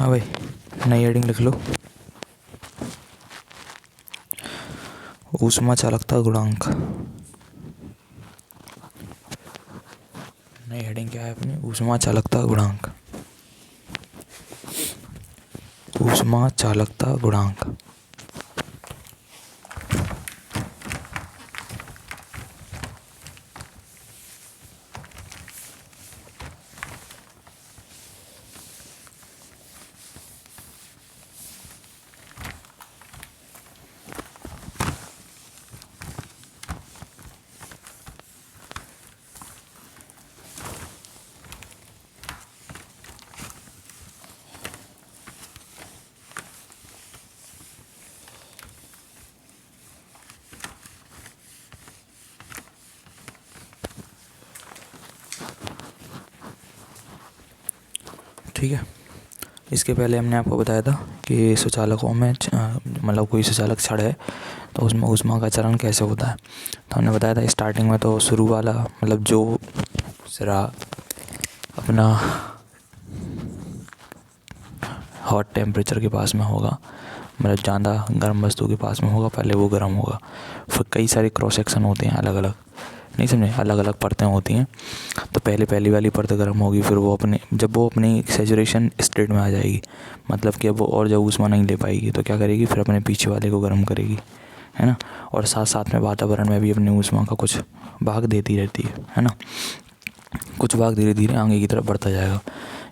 हाँ भाई, नई हेडिंग लिख लो। ऊष्मा चालकता गुणांक। नई हेडिंग क्या है अपनी? ऊष्मा चालकता गुणांक। ऊष्मा चालकता गुणांक। ठीक है, इसके पहले हमने आपको बताया था कि सुचालकों में मतलब कोई सुचालक छड़ है तो उसमें ऊष्मा का चरण कैसे होता है। तो हमने बताया था स्टार्टिंग में तो शुरू वाला मतलब जो सिरा अपना हॉट टेम्परेचर के पास में होगा, मतलब ज़्यादा गर्म वस्तु के पास में होगा, पहले वो गर्म होगा। फिर कई सारे क्रॉस सेक्शन होते हैं अलग अलग, नहीं समझे, अलग अलग परतें होती हैं। तो पहली वाली परत गर्म होगी, फिर वो जब वो अपनी सैचुरेशन स्टेट में आ जाएगी, मतलब कि अब वो और जब ऊष्मा नहीं ले पाएगी तो क्या करेगी, फिर अपने पीछे वाले को गर्म करेगी, है ना। और साथ साथ में वातावरण में भी अपनी ऊष्मा का कुछ भाग देती रहती है ना। कुछ भाग धीरे धीरे आगे की तरफ बढ़ता जाएगा।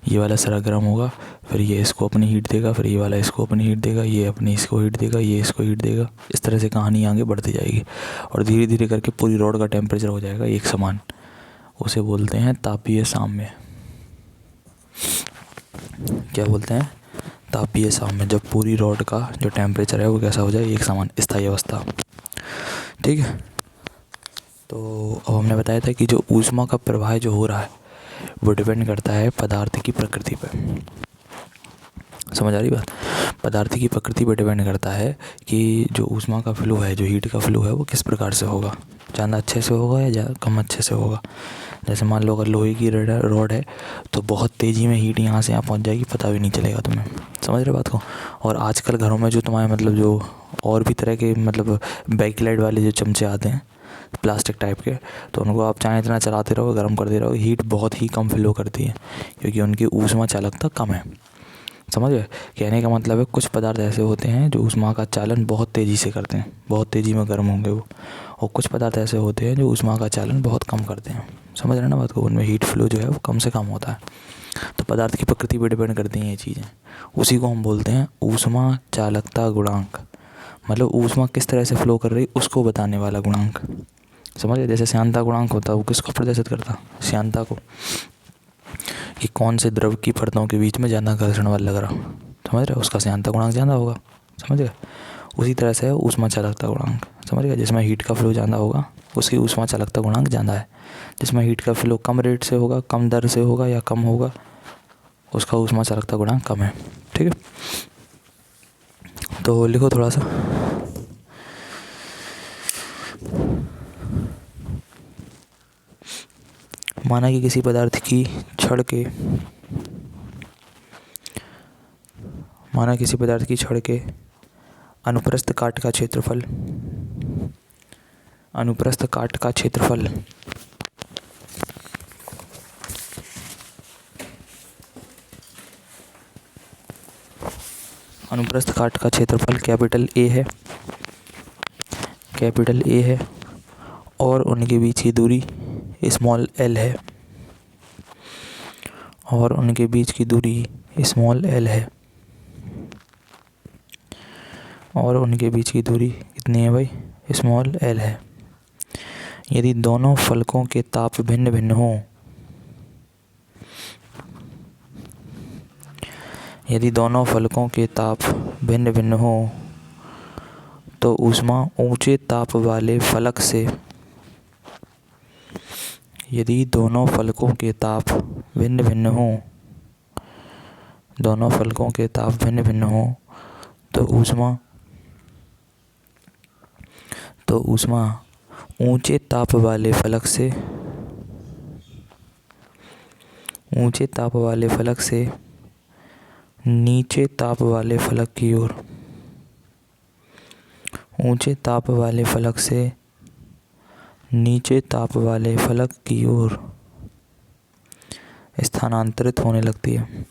ये वाला सिरा गर्म होगा, फिर ये इसको अपनी हीट देगा, फिर ये वाला इसको अपनी हीट देगा, ये अपनी इसको हीट देगा, ये इसको हीट देगा। इस तरह से कहानी आगे बढ़ती जाएगी और धीरे धीरे करके पूरी रॉड का टेम्परेचर हो जाएगा एक समान। उसे बोलते हैं तापीय साम्य। क्या बोलते हैं? तापीय साम्य। जब पूरी रॉड का जो टेम्परेचर है वो कैसा हो जाए, एक समान, स्थायी अवस्था। ठीक है, तो अब हमने बताया था कि जो ऊष्मा का प्रवाह जो हो रहा है वो डिपेंड करता है पदार्थ की प्रकृति पर। समझ आ रही बात? पदार्थ की प्रकृति पर डिपेंड करता है कि जो ऊष्मा का फ्लो है, जो हीट का फ्लो है वो किस प्रकार से होगा, ज़्यादा अच्छे से होगा या ज़्यादा कम अच्छे से होगा। जैसे मान लो अगर लोहे की रॉड है तो बहुत तेज़ी में हीट यहाँ से यहाँ पहुँच जाएगी, पता भी नहीं चलेगा तुम्हें। समझ रहे बात को? और आजकल घरों में जो तुम्हारे मतलब जो और भी तरह के मतलब बैकलाइट वाले जो चमचे आते हैं प्लास्टिक टाइप के, तो उनको आप चाहे इतना चलाते रहो, गर्म करते रहो, हीट बहुत ही कम फ्लो करती है क्योंकि उनकी ऊष्मा चालकता कम है। समझ गए? कहने का मतलब है कुछ पदार्थ ऐसे होते हैं जो ऊष्मा का चालन बहुत तेज़ी से करते हैं, बहुत तेज़ी में गर्म होंगे वो, और कुछ पदार्थ ऐसे होते हैं जो ऊष्मा का चालन बहुत कम करते हैं। समझ रहे ना बात को? उनमें हीट फ्लो जो है वो कम से कम होता है। तो पदार्थ की प्रकृति पर डिपेंड करती हैं ये चीज़ें। उसी को हम बोलते हैं ऊष्मा चालकता गुणांक। मतलब ऊष्मा किस तरह से फ्लो कर रही उसको बताने वाला गुणांक। समझ गए? जैसे श्यानता गुणांक होता है, वो किसको प्रदर्शित करता? श्यानता को, कि कौन से द्रव की परतों के बीच में ज़्यादा घर्षण बल लग रहा। समझ रहे? उसका श्यानता गुणांक ज़्यादा होगा। समझ गए? उसी तरह से ऊष्मा चालकता गुणांक। समझ गए? जिसमें हीट का फ्लो ज़्यादा होगा उसकी ऊष्मा चालकता गुणांक ज़्यादा है। जिसमें हीट का फ्लो कम रेट से होगा, कम दर से होगा या कम होगा, उसका ऊष्मा चालकता गुणांक कम है। ठीक है, तो लिखो थोड़ा सा। माना कि किसी पदार्थ की छड़ के अनुप्रस्थ काट का क्षेत्रफल अनुप्रस्थ काट का क्षेत्रफल कैपिटल ए है और उनके बीच की दूरी स्मॉल एल है, कितनी है भाई? स्मॉल एल है। यदि दोनों फलकों के ताप भिन्न भिन्न हों तो ऊष्मा ऊंचे ताप वाले फलक से ऊंचे ताप वाले फलक से नीचे ताप वाले फलक की ओर ऊंचे ताप वाले फलक से नीचे ताप वाले फलक की ओर स्थानांतरित होने लगती है।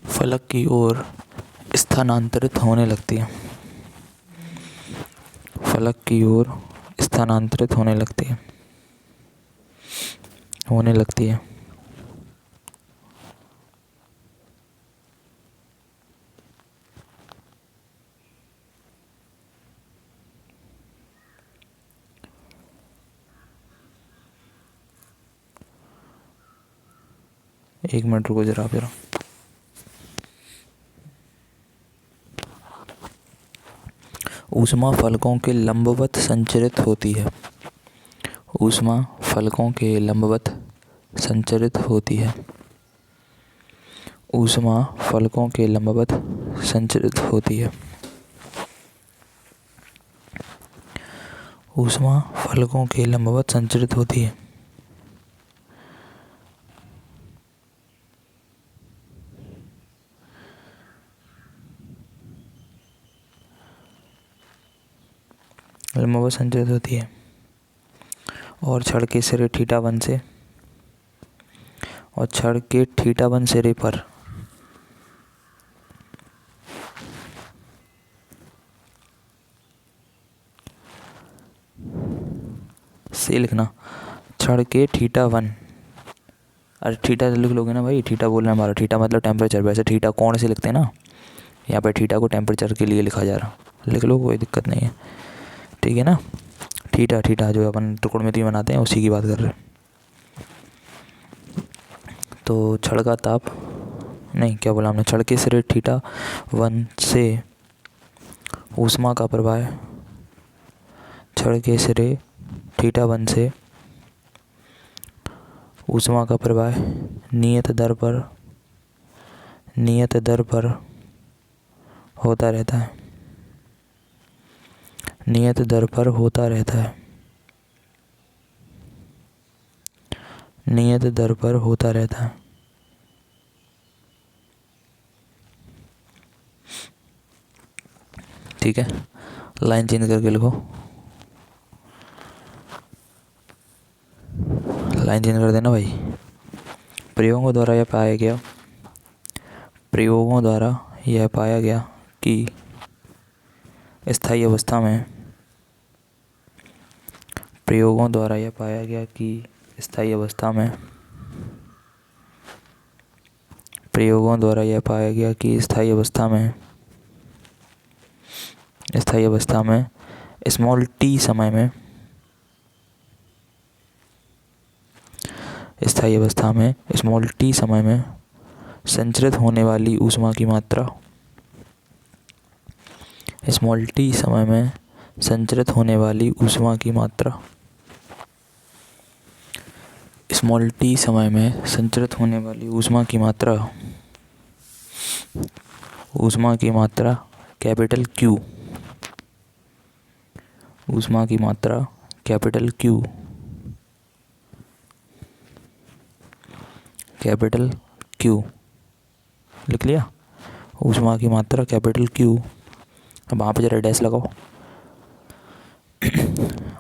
फलक की ओर स्थानांतरित होने लगती है। फलक की ओर स्थानांतरित होने लगती है। एक मिनट रुको जरा आप जरा। ऊष्मा फलकों के लंबवत संचरित होती है। ऊष्मा फलकों के लंबवत संचरित होती है। ऊष्मा फलकों के लंबवत संचरित होती है। ऊष्मा फलकों के लंबवत संचरित होती है। लंबवत संचरित होती है और छड़ के सिरे थीटा1 से और छड़ के थीटा1 सिरे पर से लिखना। छड़ के थीटा1, अरे थीटा लिख लोगे ना भाई, थीटा बोलना हमारा, थीटा मतलब टेम्परेचर, वैसे थीटा कोण से लिखते हैं ना, यहाँ पे थीटा को टेम्परेचर के लिए लिखा जा रहा, लिख लो कोई दिक्कत नहीं है, ठीक है ना। थीटा जो अपन त्रिकोणमिति बनाते हैं उसी की बात कर रहे हैं। तो छड़ का ताप नहीं, क्या बोला हमने, छड़ के सिरे थीटा1 से ऊष्मा का प्रवाह छड़ के सिरे थीटा1 से ऊष्मा का प्रवाह नियत दर पर होता रहता है। नियत दर पर होता रहता है। नियत दर पर होता रहता है। ठीक है, लाइन चेंज करके लिखो, लाइन चेंज कर देना भाई। प्रयोगों द्वारा यह पाया गया कि स्थायी अवस्था में प्रयोगों द्वारा यह पाया गया कि स्थायी अवस्था में स्मॉल टी समय में संचरित होने वाली ऊष्मा की मात्रा कैपिटल क्यू लिख लिया, ऊष्मा की मात्रा कैपिटल क्यू। अब वहाँ पे जरा डैश लगाओ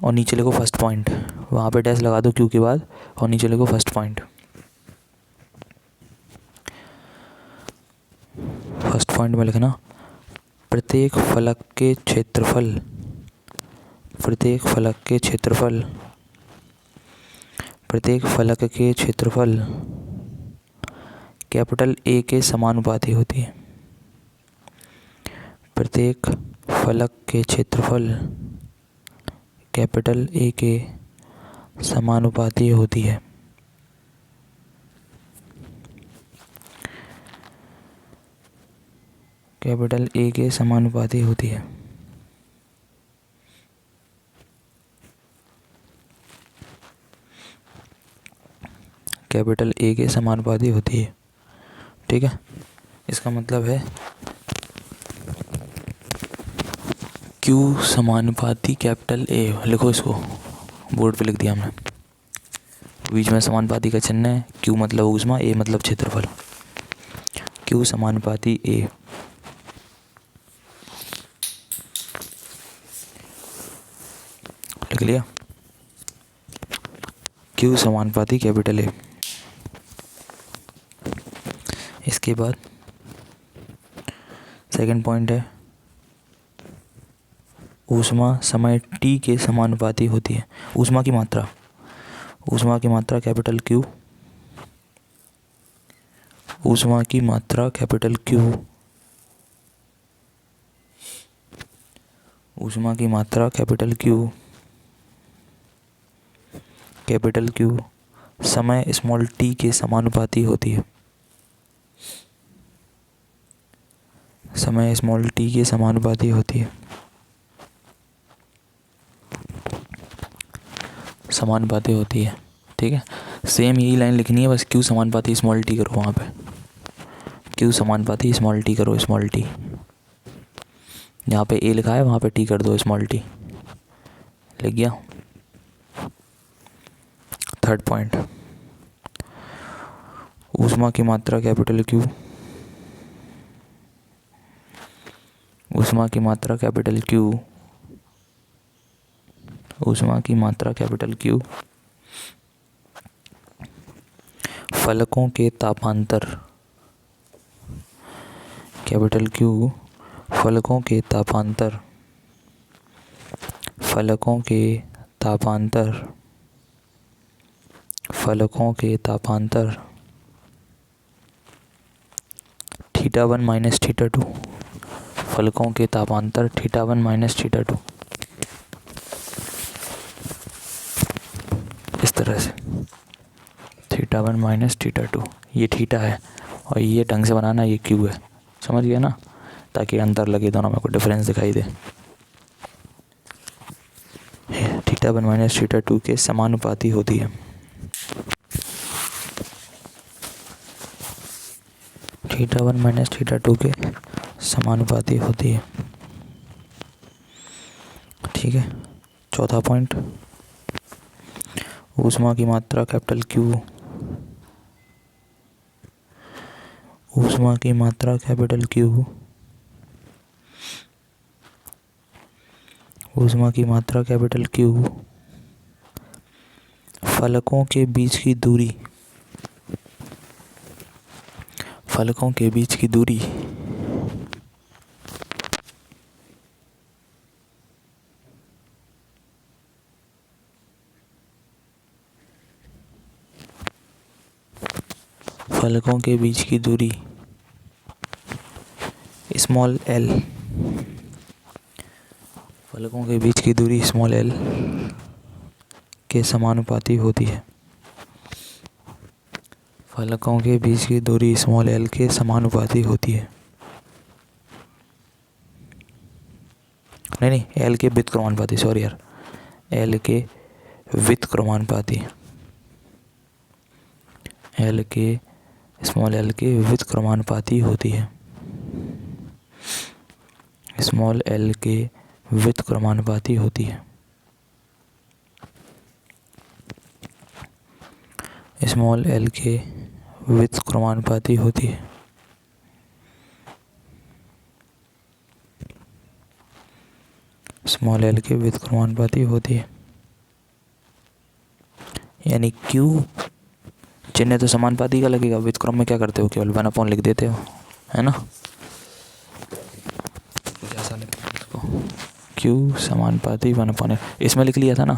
और नीचे लिखो फर्स्ट पॉइंट, वहाँ पे डैश लगा दो क्यू के बाद और नीचे लिखो फर्स्ट पॉइंट। फर्स्ट पॉइंट में लिखना प्रत्येक फलक के क्षेत्रफल कैपिटल ए के समानुपाती होती है। प्रत्येक फलक के क्षेत्रफल कैपिटल ए के समानुपाती होती है। कैपिटल ए के समानुपाती होती है। कैपिटल ए के समानुपाती होती है। ठीक है, इसका मतलब है Q समानुपाती कैपिटल ए, लिखो इसको, बोर्ड पे लिख दिया हमने। बीच में समानुपाती का चिन्ह है, Q मतलब ऊष्मा, A मतलब क्षेत्रफल। Q समानुपाती A। लिख लिया, Q समानुपाती कैपिटल A। इसके बाद सेकंड पॉइंट है, ऊष्मा समय T के समानुपाती होती है। ऊष्मा की मात्रा कैपिटल Q, ऊष्मा की मात्रा कैपिटल Q, ऊष्मा की मात्रा कैपिटल Q समय स्मॉल t के समानुपाती होती है। समय स्मॉल t के समानुपाती होती है। समानुपाती होती है, ठीक है। सेम यही लाइन लिखनी है, बस Q समानुपाती स्मॉल t करो वहाँ पे, Q समानुपाती स्मॉल t करो, स्मॉल t। जहाँ पे A लिखा है वहाँ पे T कर दो, स्मॉल t। लिख गया। थर्ड पॉइंट, ऊष्मा की मात्रा कैपिटल Q, ऊष्मा की मात्रा कैपिटल Q, ऊष्मा की मात्रा कैपिटल Q फलकों के तापांतर कैपिटल Q, फलकों के तापांतर, फलकों के तापांतर, फलकों के तापांतर θ1 माइनस θ2, फलकों के तापांतर θ1 माइनस θ2। इस तरह से θ1 माइनस θ2, ये थीटा है और ये ढंग से बनाना, ये Q है। समझ गया ना, ताकि अंतर लगे दोनों में, कोई डिफरेंस दिखाई दे। θ1 माइनस θ2 के समानुपाती होती है। θ1 माइनस θ2 के समानुपाती होती है, ठीक है। चौथा पॉइंट, ऊष्मा की मात्रा कैपिटल Q, ऊष्मा की मात्रा कैपिटल Q, ऊष्मा की मात्रा कैपिटल Q फलकों के बीच की दूरी, फलकों के बीच की दूरी फलकों के बीच की दूरी स्मॉल l, फलकों के बीच की दूरी स्मॉल l के समानुपाती होती है। फलकों के बीच की दूरी स्मॉल l के समानुपाती होती है। नहीं, l के व्युत्क्रमानुपाती, सॉरी यार, l के व्युत्क्रमानुपाती, l के स्मॉल l के व्युत्क्रमानुपाती होती है। स्मॉल l के व्युत्क्रमानुपाती होती है। स्मॉल l के व्युत्क्रमानुपाती होती है। स्मॉल l के व्युत्क्रमानुपाती होती है। यानी Q चिन्ह तो समानुपाती का लगेगा, व्युत्क्रम में क्या करते हो, केवल 1 लिख देते हो, है ना। ऐसा लिखते हैं इसको, Q समानुपाती 1, इसमें लिख लिया था ना,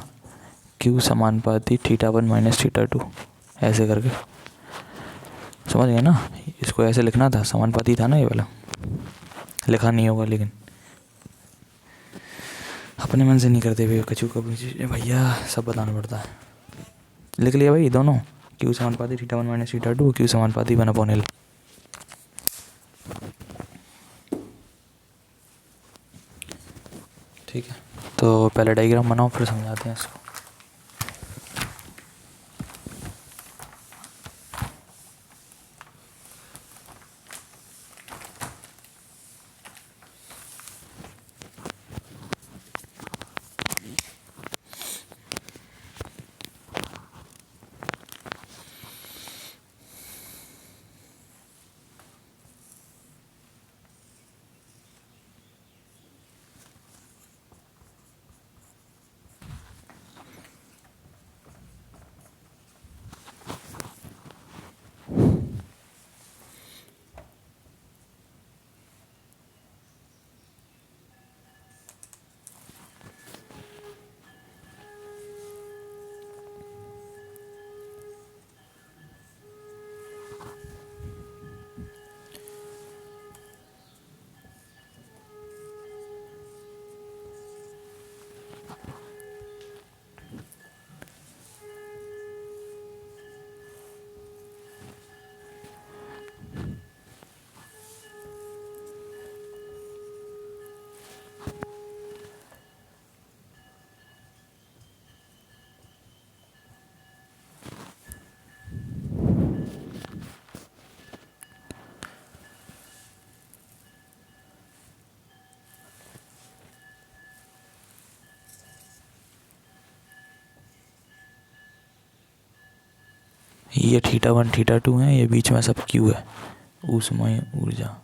Q समानुपाती θ1 माइनस θ2, ऐसे करके। समझ गए ना, इसको ऐसे लिखना था, समानुपाती था ना ये वाला, लिखा नहीं होगा लेकिन अपने मन से नहीं करते भाई, कचू कभी भैया सब बताना पड़ता है। लिख लिया भाई दोनों, Q समानुपाती θ1 माइनस θ2, Q समानुपाती 1/L। ठीक है, तो पहले डायग्राम बनाओ फिर समझाते हैं इसको। ये θ1 θ2 है, ये बीच में सब Q है, ऊष्मीय ऊर्जा।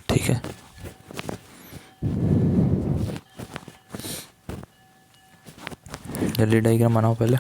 ठीक है, जल्दी डायग्राम बनाओ पहले।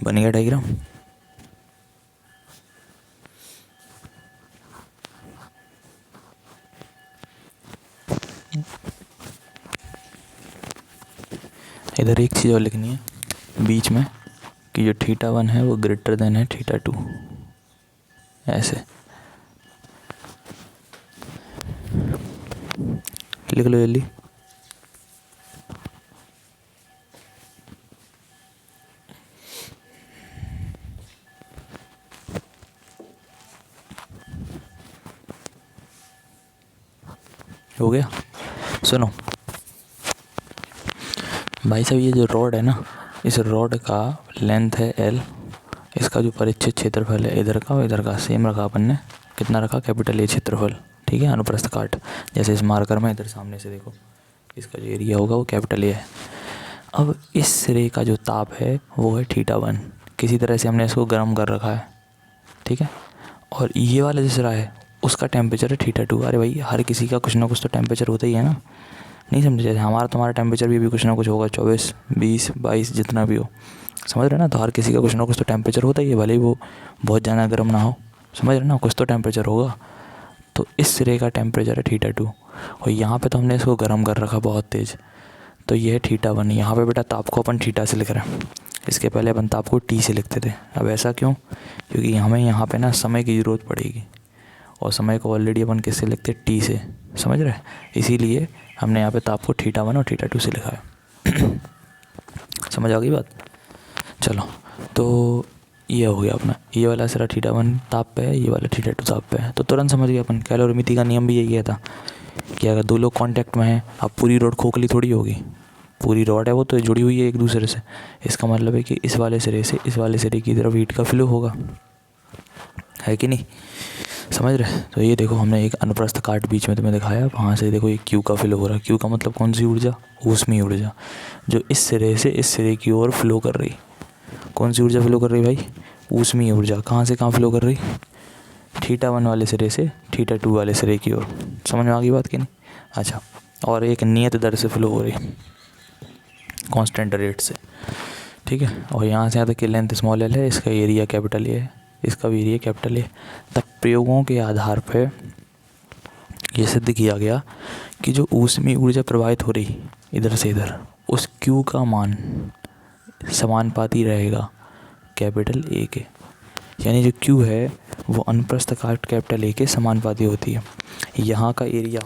बन गया डायग्राम। इधर एक चीज़ और लिखनी है बीच में कि जो θ1 है वो ग्रेटर देन है θ2, ऐसे लिख लो जल्दी। हो गया। सुनो भाई साहब, ये जो रॉड है ना, इस रॉड का लेंथ है L, इसका जो परिच्छेद क्षेत्रफल है इधर का और इधर का सेम रखा अपन ने, कितना रखा, कैपिटल A क्षेत्रफल। ठीक है, अनुप्रस्थ काट, जैसे इस मार्कर में इधर सामने से देखो, इसका जो एरिया होगा वो कैपिटल A है। अब इस सिरे का जो ताप है वो है θ1, किसी तरह से हमने इसको गर्म कर रखा है। ठीक है, और ये वाला जो सिरा है उसका टेम्परेचर है θ2। अरे भाई, हर किसी का कुछ ना कुछ तो टेम्परेचर होता ही है ना, नहीं समझे? जैसे हमारा तुम्हारा टेम्परेचर भी कुछ ना कुछ होगा, 24 20 22 जितना भी हो, समझ रहे ना? तो हर किसी का कुछ ना कुछ तो टेम्परेचर होता ही है, भले ही वो बहुत ज़्यादा गर्म ना हो, समझ रहे ना? कुछ तो टेम्परेचर होगा। तो इस सिरे का टेम्परेचर है θ2 और यहाँ पे तो हमने इसको गर्म कर रखा बहुत तेज़, तो ये है θ1। यहाँ पे बेटा ताप को अपन θ से लिख रहे हैं, इसके पहले अपन ताप को T से लिखते थे। अब ऐसा क्यों? क्योंकि हमें यहाँ पे ना समय की ज़रूरत पड़ेगी और समय को ऑलरेडी अपन किससे लिखते हैं, T से, समझ रहे? इसीलिए हमने यहाँ पे ताप को θ1 और θ2 से लिखा है। समझ आ गई बात? चलो, तो ये हो गया अपना, ये वाला सिरा θ1 ताप पे है, ये वाला θ2 ताप पे है। तो तुरंत समझ गए अपन, कैलोरीमिति का नियम भी यही है था कि अगर दो लोग कांटेक्ट में हैं, अब पूरी रॉड खोखली थोड़ी होगी, पूरी रॉड है वो तो जुड़ी हुई है एक दूसरे से। इसका मतलब है कि इस वाले सिरे से इस वाले सिरे की तरफ हीट का फ्लो होगा, है कि नहीं? समझ रहे? तो ये देखो, हमने एक अनुप्रस्थ काट बीच में तुम्हें दिखाया, वहाँ से देखो ये Q का फ्लो हो रहा है। Q का मतलब कौन सी ऊर्जा? ऊष्मीय ऊर्जा, जो इस सिरे से इस सिरे की ओर फ्लो कर रही। कौन सी ऊर्जा फ्लो कर रही भाई? ऊष्मीय ऊर्जा। कहाँ से कहाँ फ्लो कर रही? θ1 वाले सिरे से θ2 वाले सिरे की ओर। समझ में आ गई बात कि नहीं? अच्छा, और एक नियत दर से फ्लो हो रही, कांस्टेंट रेट से। ठीक है, और यहाँ से यहाँ तक की लेंथ स्मॉल l है, इसका एरिया कैपिटल A है, इसका भी एरिया कैपिटल A। तब प्रयोगों के आधार पर यह सिद्ध किया गया कि जो ऊष्मीय ऊर्जा प्रवाहित हो रही इधर से इधर, उस Q का मान समानुपाती रहेगा कैपिटल A के। यानी जो Q है वो अनुप्रस्थ काट कैपिटल A के समानुपाती होती है। यहाँ का एरिया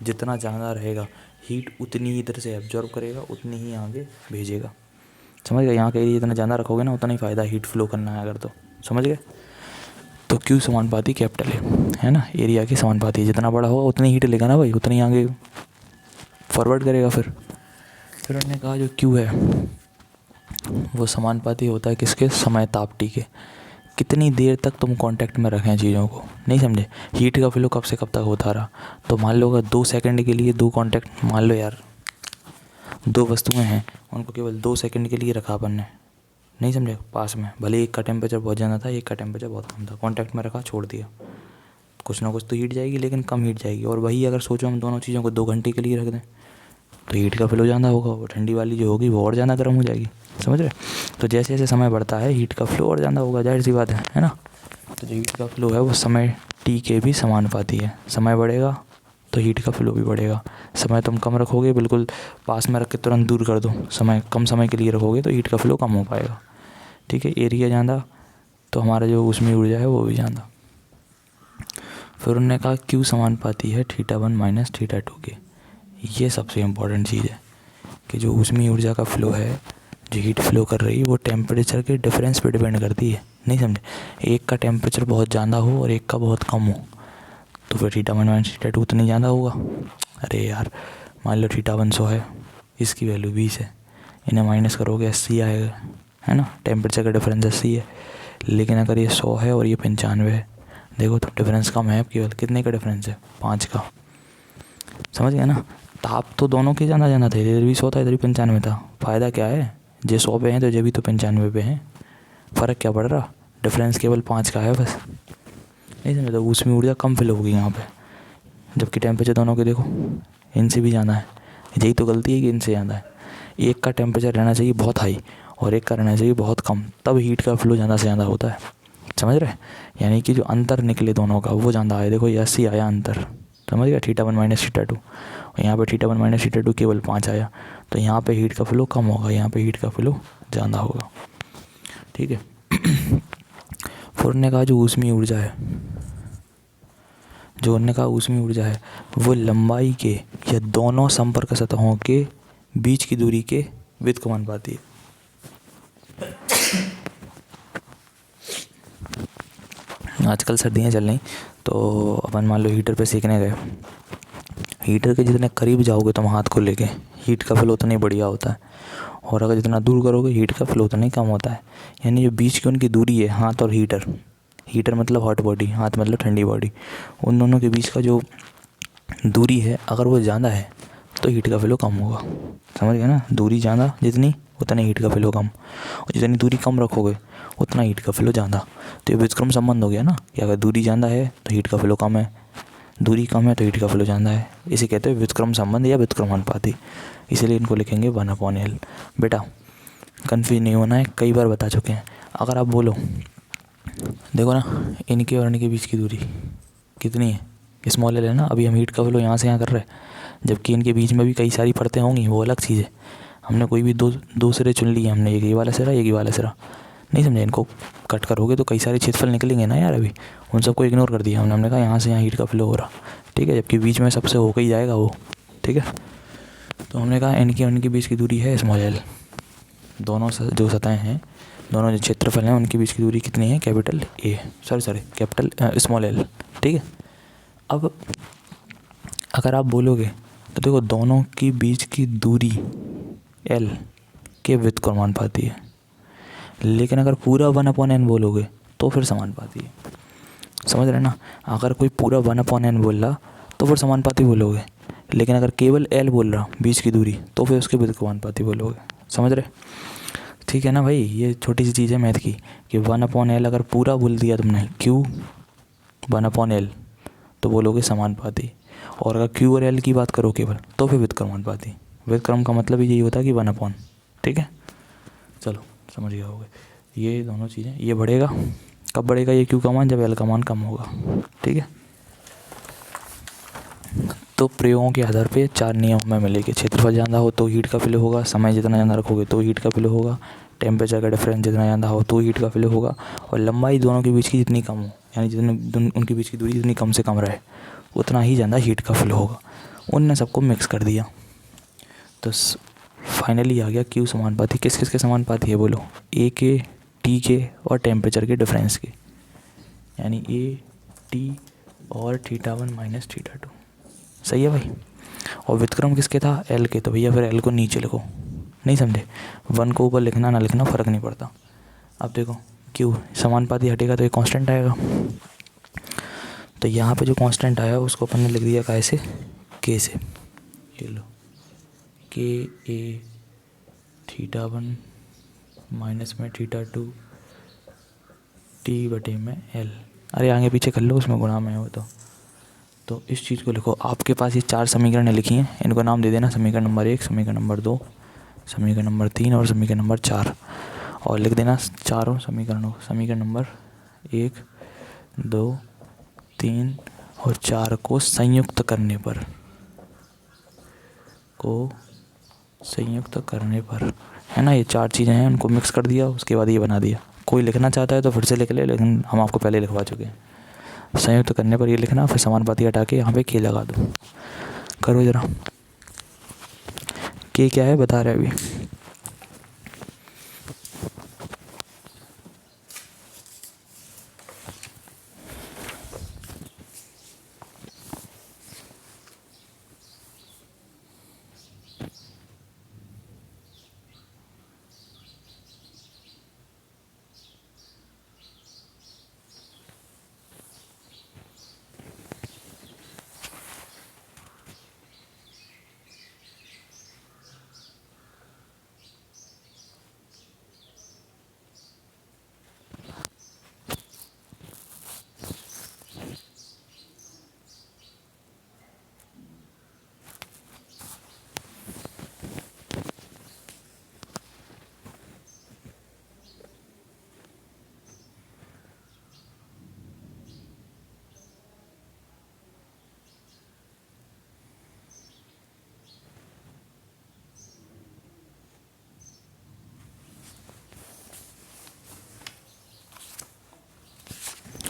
जितना ज़्यादा रहेगा, हीट उतनी ही इधर से एब्जॉर्ब करेगा, उतनी ही आगे भेजेगा। समझ गए? यहाँ का एरिया जितना ज़्यादा रखोगे ना, उतना ही फ़ायदा हीट फ्लो करना है अगर, तो समझ गए? तो Q समानुपाती कैपिटल A है ना, एरिया के समानुपाती। जितना बड़ा होगा उतनी हीट लेगा ना भाई, उतनी आगे फॉरवर्ड करेगा। फिर उन्होंने कहा जो Q है वो समानुपाती होता है किसके? समय ताप T के। कितनी देर तक तुम कांटेक्ट में रखें चीज़ों को, नहीं समझे? हीट का फ्लो कब से कब तक होता रहा, तो मान लो अगर 2 सेकंड के लिए दो कांटेक्ट, मान लो यार 2 वस्तुएं हैं, उनको केवल 2 सेकंड के लिए रखा अपन ने, नहीं समझे? पास में, भले एक का टेम्परेचर बहुत ज़्यादा था, एक का टेम्परेचर बहुत कम था, कांटेक्ट में रखा, छोड़ दिया, कुछ ना कुछ तो हीट जाएगी, लेकिन कम हीट जाएगी। और वही अगर सोचो हम दोनों चीज़ों को 2 घंटे के लिए रख दें तो हीट का फ्लो ज़्यादा होगा, वो ठंडी वाली जो होगी वो और ज़्यादा गर्म हो जाएगी, समझ रहे। तो जैसे जैसे समय बढ़ता है हीट का फ्लो और ज़्यादा होगा, जाहिर सी बात है ना। तो जो हीट का फ्लो है वो समय टी के भी समानुपाती है। समय बढ़ेगा तो हीट का फ्लो भी बढ़ेगा। समय तुम कम रखोगे, बिल्कुल पास में रख के तुरंत दूर कर दो, समय कम समय के लिए रखोगे तो हीट का फ्लो कम हो पाएगा, ठीक है। एरिया ज़्यादा तो हमारा जो उसमें ऊर्जा है वो भी ज़्यादा। फिर उन्होंने कहा क्यू समानुपाती है θ1 माइनस θ2 के। ये सबसे इम्पोर्टेंट चीज़ है कि जो ऊष्मीय ऊर्जा का फ्लो है, जो हीट फ्लो कर रही है, वो टेम्परेचर के डिफरेंस पे डिपेंड करती है, नहीं समझे। एक का टेम्परेचर बहुत ज़्यादा हो और एक का बहुत कम हो तो फिर θ1 माइनस θ2 उतना ही ज़्यादा होगा। अरे यार, मान लो θ1 100 है, इसकी वैल्यू 20 है, इन्हें माइनस करोगे 80 आएगा, है ना। टेम्परेचर का डिफरेंस 80 है। लेकिन अगर ये 100 है और ये 95 है, देखो तो डिफरेंस कम है, केवल कितने का डिफरेंस है, 5 का, समझ गया ना। ताप तो दोनों के ज़्यादा ज़्यादा थे, इधर भी 100 था इधर भी 95 था। फ़ायदा क्या है, जो 100 पे हैं तो जो भी तो 95 पे हैं, फ़र्क क्या पड़ रहा, डिफरेंस केवल 5 का है बस, नहीं समझे। तो उसमें ऊर्जा कम फिल होगी यहाँ पे, जबकि टेम्परेचर दोनों के देखो इनसे भी ज़्यादा है। यही तो गलती है कि इनसे ज़्यादा है। एक का टेम्परेचर रहना चाहिए बहुत हाई और एक का रहना चाहिए बहुत कम, तब हीट का फ्लो ज़्यादा से ज़्यादा होता है, समझ रहे। यानी कि जो अंतर निकले दोनों का वो ज़्यादा आया, देखो ये 80 आया अंतर, समझ गया, θ1 माइनस θ2। और यहाँ पे θ1 माइनस θ2 केवल 5 आया, तो यहाँ पे हीट का फ्लो कम होगा, यहाँ पे हीट का फ्लो ज़्यादा होगा, ठीक है। फिर उन्होंने कहा जो ऊष्मीय ऊर्जा है, जो उन्होंने कहा ऊष्मीय ऊर्जा है वो लंबाई के या दोनों संपर्क सतहों के बीच की दूरी के व्युत्क्रम के अनुपाती है। आजकल सर्दियाँ चल रही, तो अपन मान लो हीटर पे सेकने गए, हीटर के जितने करीब जाओगे तुम हाथ को लेके, हीट का फ्लो उतना ही बढ़िया होता है, और अगर जितना दूर करोगे हीट का फ्लो उतना ही कम होता है। यानी जो बीच की उनकी दूरी है, हाथ और हीटर, हीटर मतलब हॉट बॉडी, हाथ मतलब ठंडी बॉडी, उन दोनों के बीच का जो दूरी है अगर वो ज़्यादा है तो हीट का फ्लो कम होगा, समझ गए ना। दूरी ज़्यादा जितनी उतना हीट का फ्लो कम, और जितनी दूरी कम रखोगे उतना हीट का फ्लो ज़्यादा। तो ये व्युत्क्रम संबंध हो गया ना, कि अगर दूरी ज़्यादा है तो हीट का फ्लो कम है, दूरी कम है तो हीट का फ्लो ज़्यादा है। इसे कहते हैं व्युत्क्रम संबंध या व्युत्क्रम अनुपाती, इसीलिए इनको लिखेंगे 1/L। बेटा कन्फ्यूज नहीं होना है, कई बार बता चुके हैं। अगर आप बोलो देखो ना, इनके और इनके बीच की दूरी कितनी है, स्मॉल एल है ना। अभी हम हीट का फ्लो यहाँ से यहाँ कर रहे हैं, जबकि इनके बीच में भी कई सारी परतें होंगी, वो अलग चीज़ है। हमने कोई भी दो सिरे चुन लिए, हमने एक ये वाला सिरा एक ये वाला सिरा, नहीं समझे। इनको कट करोगे तो कई सारे क्षेत्रफल निकलेंगे ना यार, अभी उन सबको इग्नोर कर दिया हमने कहा यहाँ से यहाँ हीट का फ्लो हो रहा, ठीक है, जबकि बीच में सबसे होकर ही जाएगा वो, ठीक है। तो हमने कहा इनकी उनके बीच की दूरी है स्मॉल एल, दोनों जो सतहें हैं, दोनों जो क्षेत्रफल हैं उनके बीच की दूरी कितनी है, capital A, sorry capital small L, ठीक है। अब अगर आप बोलोगे तो देखो दोनों की बीच की दूरी एल के व्युत्क्रम अनुपाती है, लेकिन अगर पूरा 1/n बोलोगे तो फिर समानुपाती है, समझ रहे ना। अगर कोई पूरा 1/n बोल रहा तो फिर समानुपाती बोलोगे, लेकिन अगर केवल एल बोल रहा बीच की दूरी तो फिर उसके व्युत्क्रम अनुपाती बोलोगे, समझ रहे, ठीक है ना भाई। ये छोटी सी चीज़ है मैथ की, कि 1/l अगर पूरा बोल दिया तुमने क्यू 1/l तो बोलोगे समानुपाती, और अगर क्यू और एल की बात करो केवल तो फिर व्युत्क्रम अनुपाती। व्युत्क्रम का मतलब ही यही होता है कि 1/, ठीक है। चलो समझ गए होगे, ये दोनों चीज़ें। ये बढ़ेगा, कब बढ़ेगा ये क्यू का मान, जब एल का मान कम होगा, ठीक है। तो प्रयोगों के आधार पे 4 नियम में मिलेंगे, क्षेत्रफल ज़्यादा हो तो हीट का फ्लो होगा, समय जितना ज़्यादा रखोगे तो हीट का फ्लो होगा, टेम्परेचर का डिफरेंस जितना ज़्यादा हो तो हीट का फ्लो होगा, और लंबाई दोनों के बीच की जितनी कम हो, यानी जितनी उनके बीच की दूरी जितनी कम से कम रहे उतना ही ज़्यादा हीट का फ्लो होगा। उनने सबको मिक्स कर दिया, तो फाइनली आ गया क्यू समानुपाती। किस किस के समानुपाती है बोलो, ए के, टी के और टेम्परेचर के डिफरेंस के, यानी ए, टी और θ1 माइनस θ2, सही है भाई। और व्युत्क्रम किसके था, एल के, तो भैया फिर एल को नीचे लिखो, नहीं समझे। 1 को ऊपर लिखना ना लिखना फ़र्क नहीं पड़ता। अब देखो क्यू समानुपाती हटेगा तो ये कांस्टेंट आएगा, तो यहाँ पे जो कांस्टेंट आया उसको अपन ने लिख दिया कैसे, के से, ये लो के ए θ1 माइनस में θ2 टी बटे में एल, अरे आगे पीछे कर लो उसमें गुणा में हो तो तो इस चीज़ को लिखो। आपके पास ये 4 समीकरण लिखी हैं, इनको नाम दे देना समीकरण नंबर 1, समीकरण नंबर 2, समीकरण नंबर 3 और समीकरण नंबर 4, और लिख देना चारों समीकरणों, समीकरण नंबर 1, 2, 3 और 4 को संयुक्त करने पर है ना, ये 4 चीज़ें हैं, उनको मिक्स कर दिया, उसके बाद ये बना दिया। कोई लिखना चाहता है तो फिर से लिख ले, लेकिन हम आपको पहले लिखवा चुके हैं। संयुक्त करने पर ये लिखना, फिर समानुपाती हटा के यहाँ पे के लगा दो। करो ज़रा, के क्या है बता रहे अभी।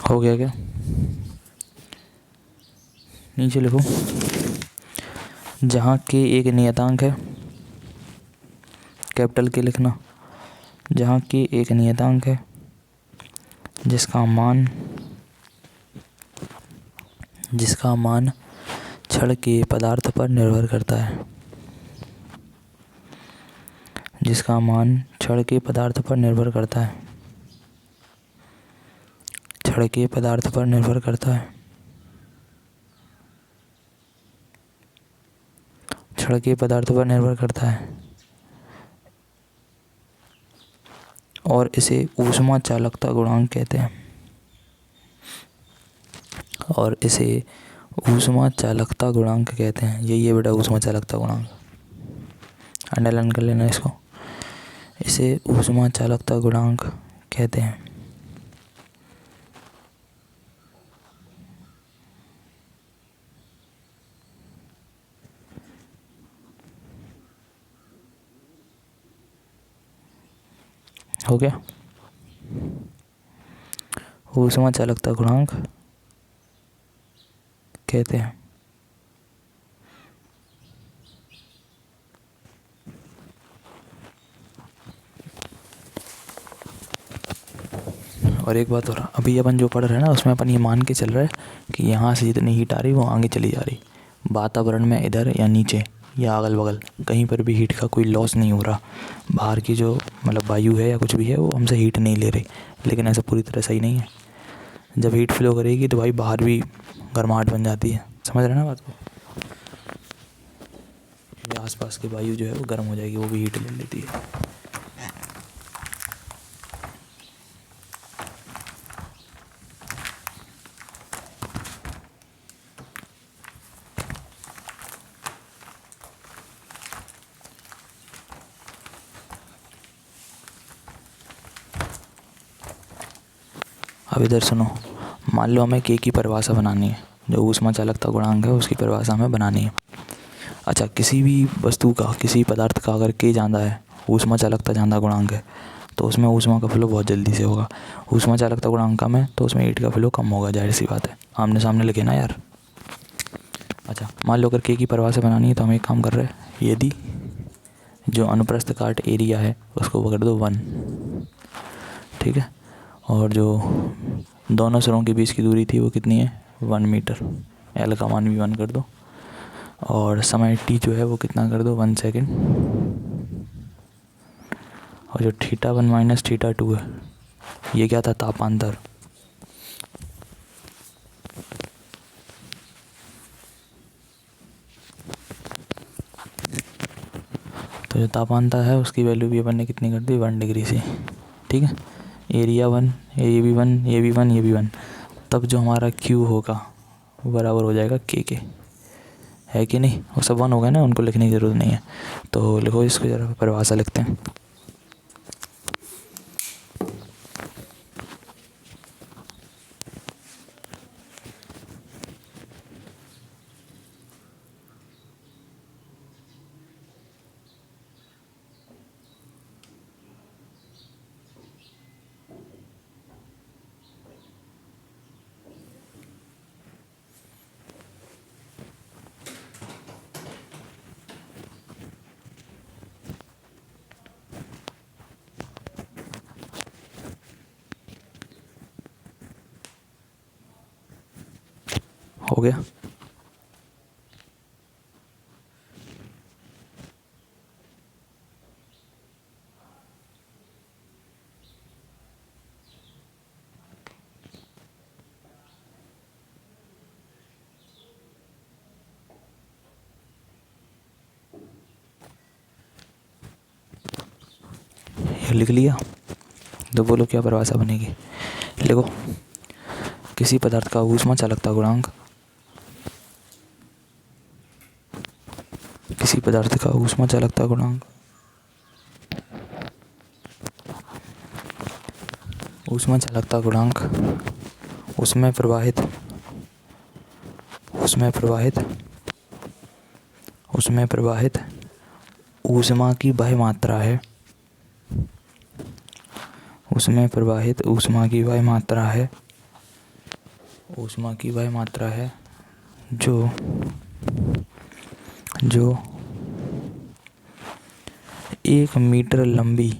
हो गया क्या? नीचे लिखो, जहाँ के एक नियतांक है, कैपिटल के लिखना, जहाँ के एक नियतांक है जिसका मान छड़ के पदार्थ पर निर्भर करता है, जिसका मान छड़ के पदार्थ पर निर्भर करता है, छड़ के पदार्थ पर निर्भर करता है, छड़ के पदार्थ पर निर्भर करता है, और इसे ऊष्मा चालकता गुणांक कहते हैं, और इसे ऊष्मा चालकता गुणांक कहते हैं। यही है बेटा ऊष्मा चालकता गुणांक, अंडरलाइन कर लेना इसको, इसे ऊष्मा चालकता गुणांक कहते हैं। हो गया, ऊष्मा चालकता गुणांक कहते हैं। और एक बात और, अभी अपन जो पढ़ रहे हैं ना उसमें अपन ये मान के चल रहा है कि यहाँ से जितनी हीट आ रही वो आगे चली जा रही, वातावरण में इधर या नीचे या अगल बगल कहीं पर भी हीट का कोई लॉस नहीं हो रहा। बाहर की जो मतलब वायु है या कुछ भी है वो हमसे हीट नहीं ले रही, लेकिन ऐसा पूरी तरह सही नहीं है। जब हीट फ्लो करेगी तो भाई बाहर भी गर्माहट बन जाती है, समझ रहे हैं ना बात को। आसपास की वायु जो है वो गर्म हो जाएगी, वो भी हीट ले लेती है। अब इधर सुनो, मान लो हमें के की परिभाषा बनानी है, जो ऊष्मा चालकता गुणांक है उसकी परिभाषा हमें बनानी है। अच्छा, किसी भी वस्तु का, किसी पदार्थ का अगर के ज़्यादा है, ऊष्मा चालकता ज़्यादा गुणांक है, तो उसमें ऊष्मा का फ्लो बहुत जल्दी से होगा। ऊष्मा चालकता गुणांक कम है तो उसमें हीट का फ्लो कम होगा, जाहिर सी बात है, आमने सामने लिखे ना यार। अच्छा, मान लो अगर के की परिभाषा बनानी है तो हम एक काम कर रहे हैं, यदि जो अनुप्रस्थ काट एरिया है उसको पकड़ दो 1, ठीक है, और जो दोनों सिरों के बीच की दूरी थी वो कितनी है 1 मीटर, एल का मान भी 1 कर दो, और समय टी जो है वो कितना कर दो 1 सेकेंड, और जो θ1 माइनस θ2 है ये क्या था, तापांतर। तो जो तापांतर है उसकी वैल्यू भी अपन ने कितनी कर दी 1 डिग्री से, ठीक है। एरिया 1, ये भी 1, ये भी 1, ये भी 1, तब जो हमारा Q होगा वो बराबर हो जाएगा के, है कि नहीं। वो सब 1 हो गया ना, उनको लिखने की ज़रूरत नहीं है। तो लिखो इसको, ज़रा परिभाषा लिखते हैं। हो गया। ये लिख लिया, तो बोलो क्या परिभाषा बनेगी। लिखो, किसी पदार्थ का ऊष्मा चालकता गुणांक, किसी पदार्थ का ऊष्मा चालकता गुणांक, ऊष्मा चालकता गुणांक उसमें प्रवाहित ऊष्मा की वह मात्रा है, उसमें प्रवाहित ऊष्मा की वह मात्रा है, ऊष्मा की वह मात्रा है जो 1 मीटर लंबी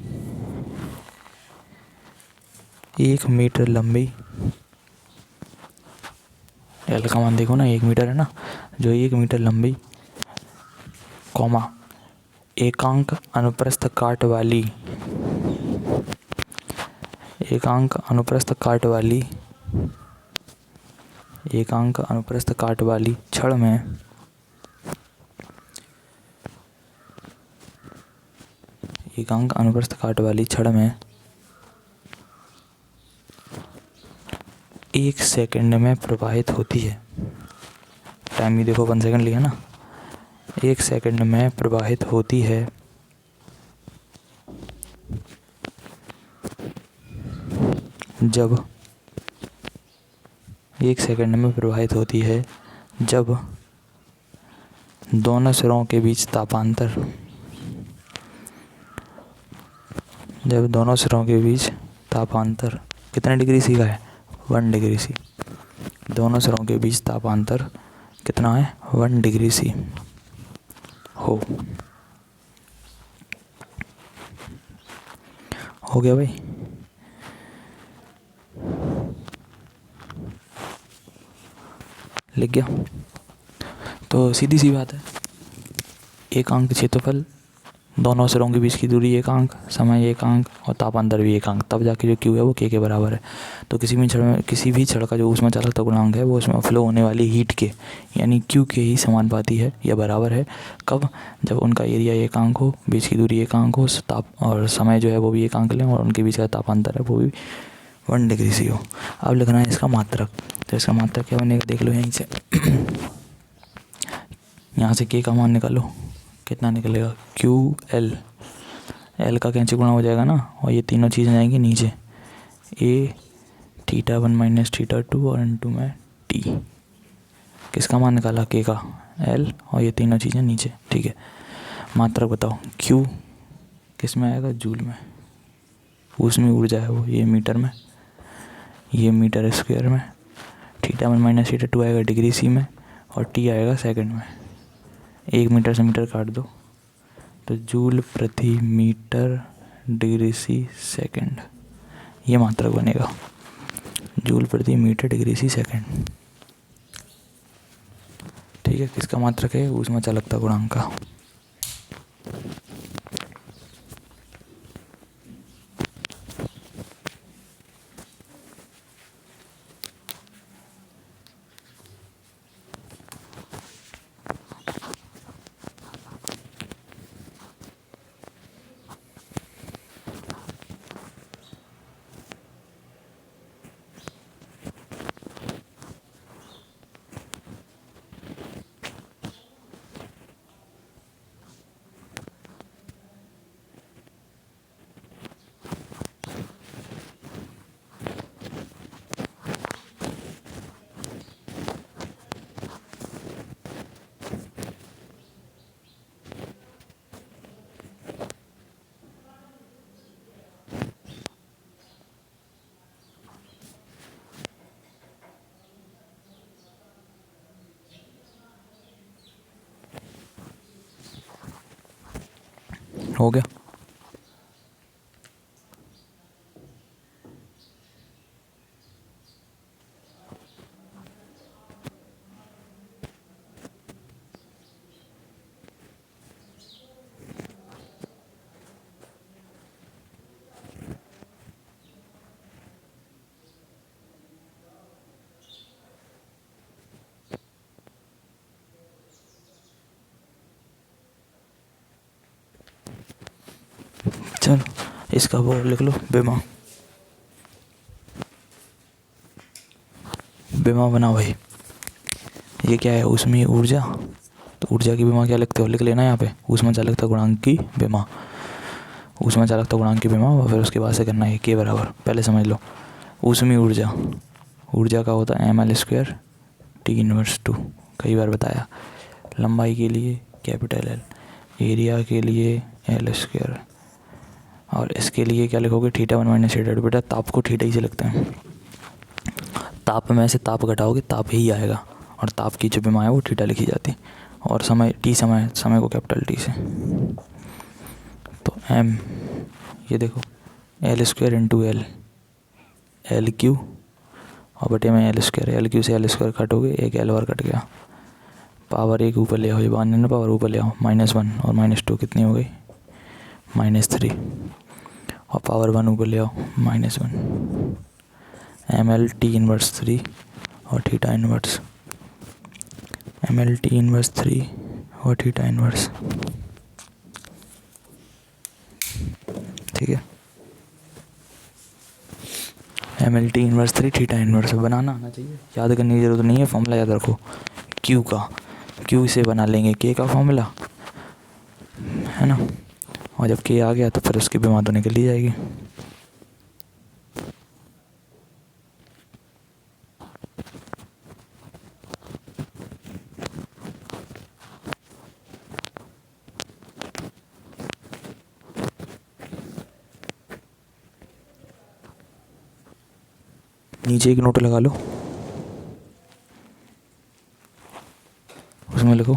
एल का मान देखो ना, 1 मीटर है ना, जो 1 मीटर लंबी कॉमा एकांक अनुप्रस्थ काट वाली छड़ में एक सेकंड में प्रवाहित होती है। टाइम भी देखो 1 सेकंड लिया ना। 1 सेकंड में प्रवाहित होती है जब 1 सेकंड में प्रवाहित होती है जब दोनों सिरों के बीच तापांतर कितने डिग्री सी का है, 1 डिग्री सी। दोनों सिरों के बीच तापांतर कितना है, 1 डिग्री सी हो गया भाई। लिख गया। तो सीधी सी बात है, एकांक क्षेत्रफल, दोनों सिरों के बीच की दूरी एकांक, समय एकांक और तापांतर भी एकांक, तब जाके जो क्यू है वो के बराबर है। तो किसी भी छड़ का जो ऊष्मा चालकता गुणांक है वो उसमें फ्लो होने वाली हीट के यानी क्यू के ही समानुपाती है या बराबर है। कब, जब उनका एरिया एकांक हो, बीच की दूरी एकांक हो, और समय जो है वो भी एकांक लें और उनके बीच का तापांतर है वो भी 1 डिग्री सी हो। अब लिखना है इसका मात्रक। तो इसका मात्रक क्या बनेगा, देख लो यहीं से। यहाँ से के का मान निकालो, कितना निकलेगा, क्यू एल का कैंची गुणा हो जाएगा ना, और ये तीनों चीज़ें जाएंगी नीचे, ए θ1 माइनस θ2 और इनटू में टी। किसका मान निकाला, के का, एल, और ये तीनों चीज़ें नीचे। ठीक है, मात्रक बताओ, क्यू किस में आएगा, जूल में, उसमें ऊर्जा है वो, ये मीटर में, ये मीटर स्क्वायर में, θ1 माइनस θ2 आएगा डिग्री सी में, और टी आएगा सेकंड में। 1 मीटर से मीटर काट दो तो जूल प्रति मीटर डिग्री सी सेकंड, ये मात्रक बनेगा, जूल प्रति मीटर डिग्री सी सेकंड। ठीक है, किसका मात्रक है, ऊष्मा चालकता गुणांक का। हो गया। चलो इसका वो लिख लो, बेमा। बेमा बना भाई। ये क्या है, ऊष्मीय ऊर्जा। तो ऊर्जा की बेमा क्या लिखते हो, लिख लेना यहाँ पे, ऊष्मा चालकता गुणांक की बेमा। ऊष्मा चालकता गुणांक की बेमा, और फिर उसके बाद से करना है के बराबर, पहले समझ लो। ऊष्मीय ऊर्जा, ऊर्जा का होता है ml² T−2, कई बार बताया। लंबाई के लिए कैपिटल L, एरिया के लिए L², और इसके लिए क्या लिखोगे, θ1 - θ2। बेटा ताप को थीटा ही से लिखते हैं। ताप में से ताप घटाओगे ताप ही आएगा, और ताप की जो बेमा है वो थीटा लिखी जाती है। और समय टी, समय को कैपिटल टी से। तो m, ये देखो L² × L, L³ और बटे में L²। L³ से L² कटोगे, एक L और कट गया। पावर एक ऊपर ले आओ, ये बानने पावर ऊपर ले आओ, -1 और -2 कितनी हो गई, -3। और पावर 1 ऊपर ले आओ, -1। ml T−3 और θ−1, ml T−3 और θ−1। ठीक है, ml T−3 θ−1 बनाना आना चाहिए, याद करने की ज़रूरत नहीं है। फॉर्मूला याद रखो Q का, Q से बना लेंगे K का फॉर्मूला, है ना। और जब K आ गया तो फिर उसकी बेमा तो निकल ही जाएगी। नीचे एक नोट लगा लो, उसमें लिखो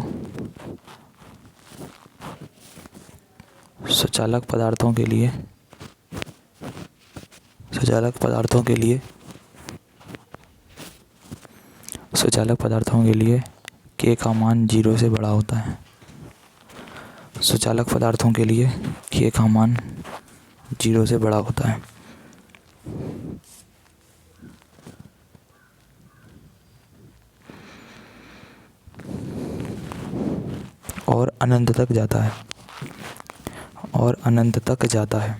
सुचालक पदार्थों के लिए, सुचालक पदार्थों के लिए, सुचालक पदार्थों के लिए K का मान 0 से बड़ा होता है। सुचालक पदार्थों के लिए K का मान 0 से बड़ा होता है। और अनंत तक जाता है, और अनंत तक जाता है,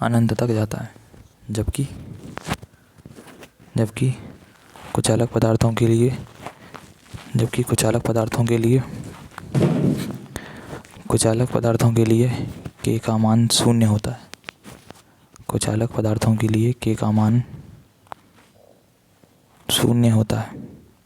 अनंत तक जाता है। जबकि कुचालक पदार्थों के लिए, कुचालक पदार्थों के लिए K का मान 0 होता है। कुचालक पदार्थों के लिए K का मान 0 होता है।